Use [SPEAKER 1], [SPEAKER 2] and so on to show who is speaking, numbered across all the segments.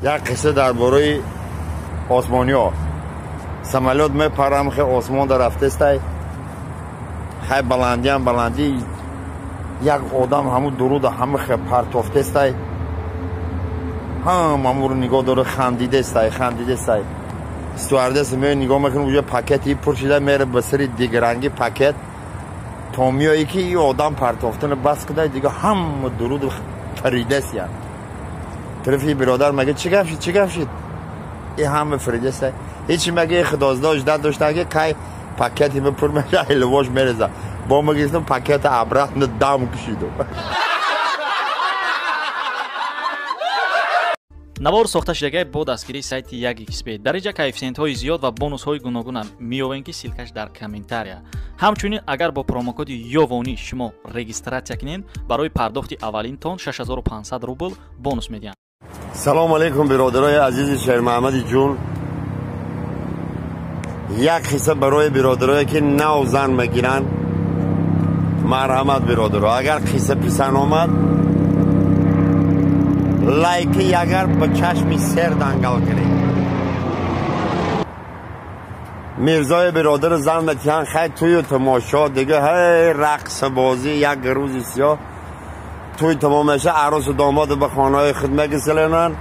[SPEAKER 1] یک قصه درباره آسمانی ها. سمالات میپرم خیلی آسمان در رفته است، خیلی بلندی هم بلندی، یک آدم همون درود همه خیلی پرتافته است، هم همون رو نگاه داره خندیده است. استواردس می نگاه میکنه اونجا پاکتی پر شده میره به سری دیگه رنگی پاکت تا میایی که این آدم پرتافتن بس کده دیگه هم درود پریده است. طرفی برادر مگه چی گفت شد این هم فریده است، هیچی مگه خدازداش داد داشته اگه که پاکتی به پر میشه هلواش میرزه با مگیستم پاکت عبرت دم کشیدو.
[SPEAKER 2] навор сохта шудагии бо дастгирии сайти 1xbet дар инҷа коэффициентҳои зиёд ва бонусҳои гуногуна меёбем ки силкаш дар комментария. ҳамчунин агар бо промокоди ёвонӣ шумо регистратсия кунед барои пардохти аввалин тон 6500 рубл бонус медиҳанд.
[SPEAKER 1] салому алейкум биродарои азизи шермаҳмади ҷун. як қисса барои биродарое ки нав зан мегиранд. марҳамат биродаро, агар қисса писанд омад лайки ягар ба чашми сер дангал кунед. мирзои биродару зан метиҳанд хай тӯю тамошо дига ҳай рақсбозӣ як рӯзи сиёҳ тӯй тамом меша, арӯсу домоду ба хонаҳои худ мегиселенанд,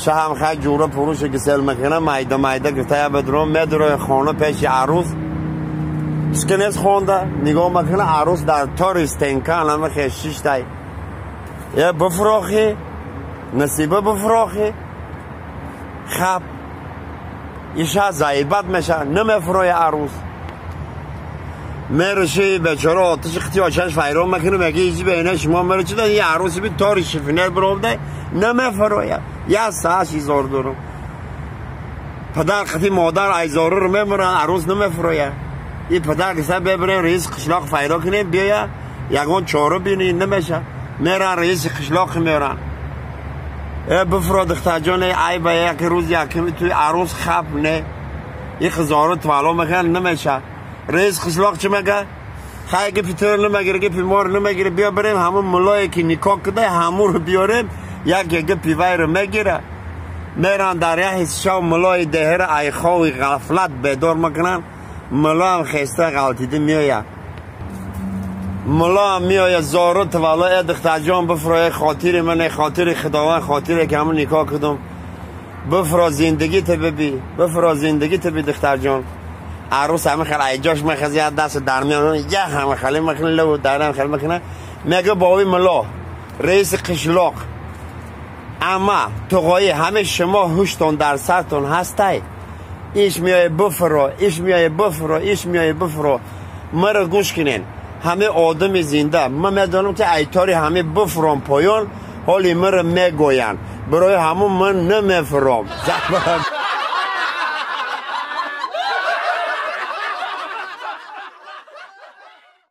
[SPEAKER 1] шаҳам хай ҷура пурӯши гисел мекунанд, майда гиртая бедурон медурои хона пеши арӯс скинес хонда нигоҳ мекунад арӯс дар тори стенкан ҳама хешиштай یا بفراخی نصیبه بفراخی خب ایشا زایبت میشه نمیفرای عروس میرشی بیچاره آتش خطی آشنش فیران میکنه میگه ایزی بینه شما میره چی دن یه عروسی بی تاری شفینر برابده نمیفرای یه ساعت ایزار دارم پدر خطی مادر ایزاره رو میبرن عروس نمیفرای این پدر کسا ببرن رئیس قشلاق فیران کنه بیا یکان چاره بینی نمیشه میرن رئیس قشلاق میرن بفراد اختجان ای با یک روز یکمی توی عروس خب نه یک خزارو توالو میکنن نمیشه رئیس قشلاق چی میگه خیلی که پیتر نمیگیره که پیمار نمیگیره بیا بریم همون ملایی که نکاح کده همون رو بیاریم یک پیوی رو میگیره میرن در یه حسشا ملای دهر ای خواهی غفلت بیدار میکنن ملا هم خیسته غلطیده میایه ملا میآید زارو تولا دختر جان بفرای خاطر من خاطر خداوند خاطر که همون نکاح کردم بفرا زندگی تو ببی بفرا زندگی تو بی دختر جان عروس همه خیلی ایجاش میخوزی دست در میان یه همه خیلی میکنه لو درم خیلی میکنه میگه باوی ملا رئیس قشلاق اما توقعی همه شما هوشتون در سرتون هسته ایش میای بفرا ایش میای بفرا ایش میای بفرا مرا گوش کنین همه آدم زنده من میدانم که ایتاری همه بفرام پایان حالی مرا میگوین برای همون من نمیفرام